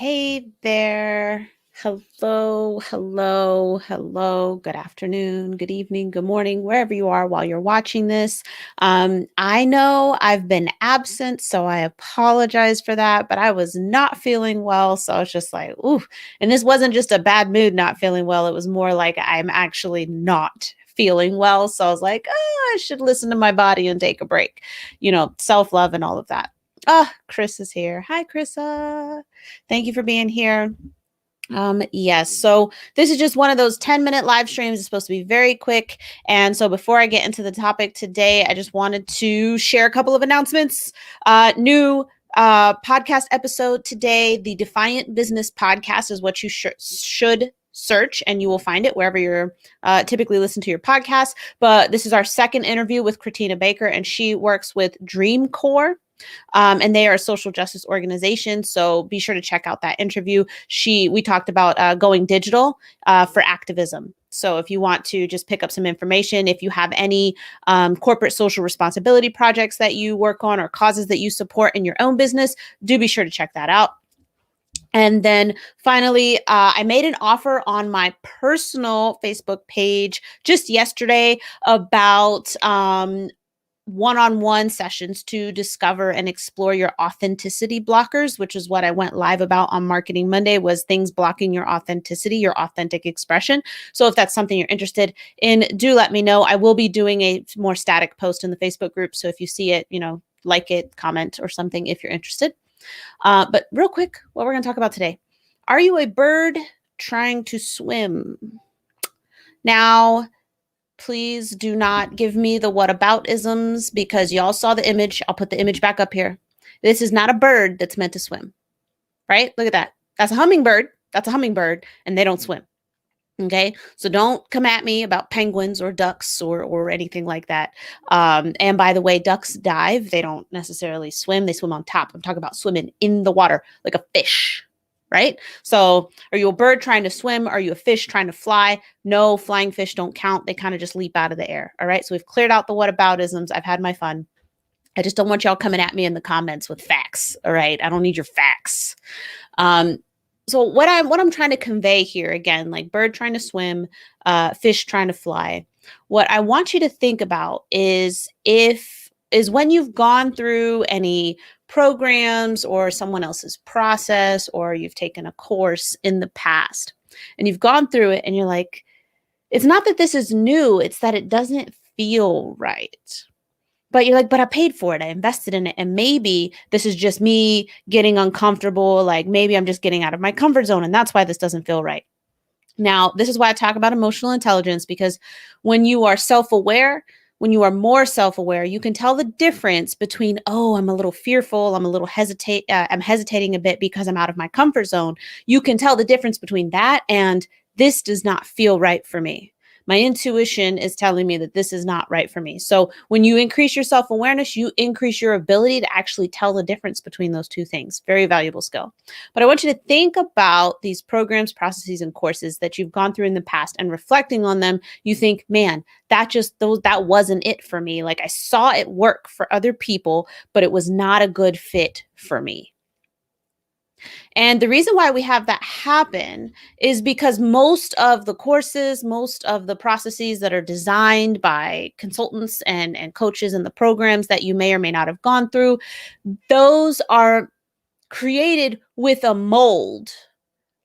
Hey there. Hello, hello, hello. Good afternoon, good evening, good morning, wherever you are while you're watching this. I know I've been absent, so I apologize for that, but I was not feeling well. So I was just like, ooh. And this wasn't just a bad mood not feeling well. It was more like I'm actually not feeling well. So I was like, oh, I should listen to my body and take a break, self love and all of that. Chris is here. Hi, Chrissa. Thank you for being here. Yes, so this is just one of those 10-minute live streams. It's supposed to be very quick. And so before I get into the topic today, I just wanted to share a couple of announcements. New podcast episode today. The Defiant Business Podcast is what you should search, and you will find it wherever you're typically listen to your podcast. But this is our second interview with Christina Baker, and she works with Dreamcore. And they are a social justice organization. So be sure to check out that interview. We talked about going digital for activism. So if you want to just pick up some information, if you have any corporate social responsibility projects that you work on or causes that you support in your own business, do be sure to check that out. And then finally, I made an offer on my personal Facebook page just yesterday about one-on-one sessions to discover and explore your authenticity blockers, which is what I went live about on Marketing Monday, was things blocking your authenticity, your authentic expression. So if that's something you're interested in, do let me know. I will be doing a more static post in the Facebook group. So if you see it, like it, comment or something if you're interested. But real quick, what we're going to talk about today. Are you a bird trying to swim? Now, please do not give me the whataboutisms because y'all saw the image. I'll put the image back up here. This is not a bird that's meant to swim, right? Look at that. That's a hummingbird. That's a hummingbird, and they don't swim. Okay, so don't come at me about penguins or ducks or anything like that. And by the way, ducks dive. They don't necessarily swim. They swim on top. I'm talking about swimming in the water like a fish, right? So are you a bird trying to swim? Are you a fish trying to fly? No, flying fish don't count. They kind of just leap out of the air. All right, so we've cleared out the whataboutisms. I've had my fun. I just don't want y'all coming at me in the comments with facts. All right, I don't need your facts. So what I'm trying to convey here, again, like bird trying to swim, fish trying to fly. What I want you to think about is when you've gone through any programs or someone else's process, or you've taken a course in the past and you've gone through it and you're like, it's not that this is new, it's that it doesn't feel right. But you're like, but I paid for it. I invested in it. And maybe this is just me getting uncomfortable. Like maybe I'm just getting out of my comfort zone. And that's why this doesn't feel right. Now, this is why I talk about emotional intelligence, because when you are self-aware, when you are more self-aware, you can tell the difference between, oh, I'm a little fearful. I'm hesitating a bit because I'm out of my comfort zone. You can tell the difference between that and this does not feel right for me. My intuition is telling me that this is not right for me. So when you increase your self-awareness, you increase your ability to actually tell the difference between those two things. Very valuable skill. But I want you to think about these programs, processes, and courses that you've gone through in the past, and reflecting on them, you think, man, that wasn't it for me. Like I saw it work for other people, but it was not a good fit for me. And the reason why we have that happen is because most of the courses, most of the processes that are designed by consultants and coaches in the programs that you may or may not have gone through, those are created with a mold.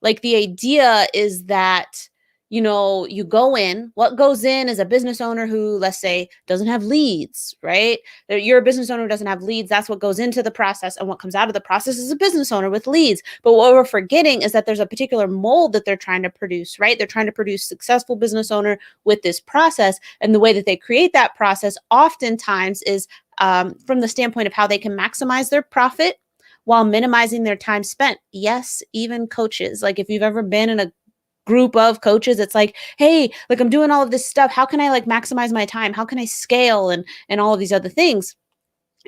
Like the idea is that, you go in, what goes in is a business owner who, let's say, doesn't have leads, right? You're a business owner who doesn't have leads. That's what goes into the process. And what comes out of the process is a business owner with leads. But what we're forgetting is that there's a particular mold that they're trying to produce, right? They're trying to produce successful business owner with this process. And the way that they create that process oftentimes is from the standpoint of how they can maximize their profit while minimizing their time spent. Yes, even coaches. Like if you've ever been in a group of coaches, it's like, hey, like I'm doing all of this stuff. How can I like maximize my time? How can I scale and all of these other things?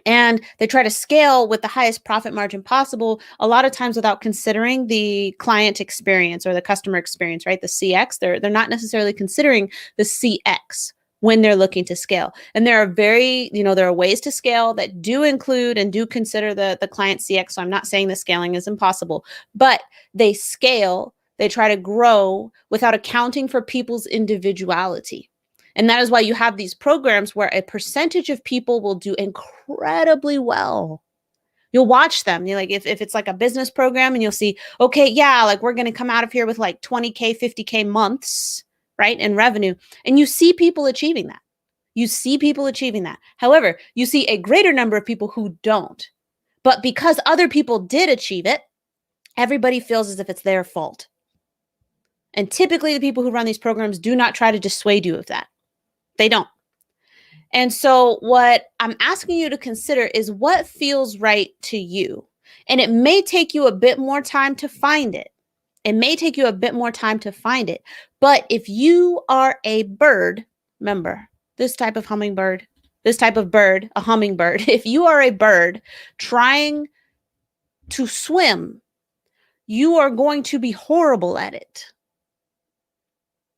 And they try to scale with the highest profit margin possible, a lot of times without considering the client experience or the customer experience, right? The CX, they're not necessarily considering the CX, when they're looking to scale. And there are there are ways to scale that do include and do consider the client CX. So I'm not saying the scaling is impossible, but they scale, they try to grow without accounting for people's individuality. And that is why you have these programs where a percentage of people will do incredibly well. You'll watch them. You're like, if it's like a business program and you'll see, okay, yeah, like we're going to come out of here with like 20K, 50K months, right? In revenue. And you see people achieving that. You see people achieving that. However, you see a greater number of people who don't. But because other people did achieve it, everybody feels as if it's their fault. And typically the people who run these programs do not try to dissuade you of that. They don't. And so what I'm asking you to consider is what feels right to you. And it may take you a bit more time to find it. It may take you a bit more time to find it. But if you are a bird, remember, this type of hummingbird, this type of bird, a hummingbird, if you are a bird trying to swim, you are going to be horrible at it.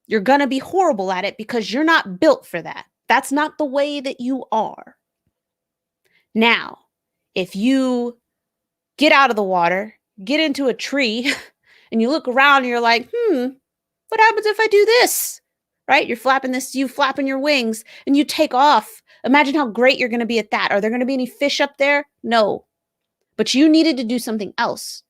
You're going to be horrible at it because you're not built for that. That's not the way that you are. Now, if you get out of the water, get into a tree, and you look around and you're like, what happens if I do this? Right? You flapping your wings and you take off. Imagine how great you're going to be at that. Are there going to be any fish up there? No. But you needed to do something else.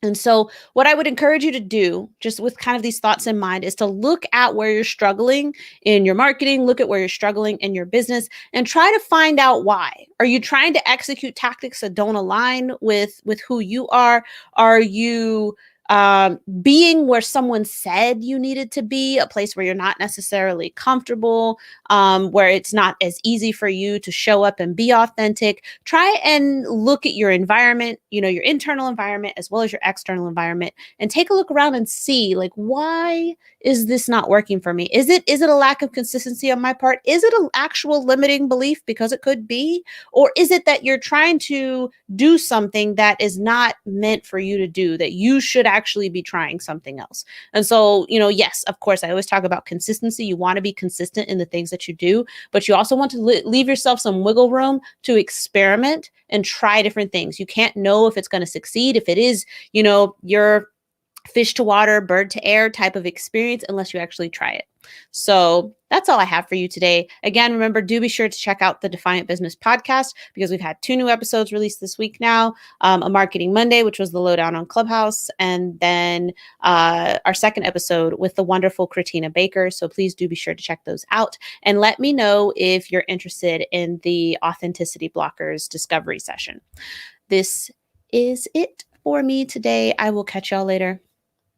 And so what I would encourage you to do, just with kind of these thoughts in mind, is to look at where you're struggling in your marketing, look at where you're struggling in your business, and try to find out why. Are you trying to execute tactics that don't align with who you are? Are you being where someone said you needed to be, a place where you're not necessarily comfortable, where it's not as easy for you to show up and be authentic? Try and look at your environment, your internal environment as well as your external environment, and take a look around and see, like, why is this not working for me? Is it a lack of consistency on my part? Is it an actual limiting belief? Because it could be. Or is it that you're trying to do something that is not meant for you to do, that you should actually be trying something else? And so, yes, of course, I always talk about consistency. You want to be consistent in the things that you do, but you also want to leave yourself some wiggle room to experiment and try different things. You can't know if it's going to succeed, if it is, your fish to water, bird to air type of experience, unless you actually try it. So that's all I have for you today. Again, remember, do be sure to check out the Defiant Business podcast, because we've had 2 new episodes released this week now. A Marketing Monday, which was the lowdown on Clubhouse, and then our second episode with the wonderful Christina Baker. So please do be sure to check those out, and let me know if you're interested in the Authenticity Blockers discovery session. This is it for me today. I will catch y'all later.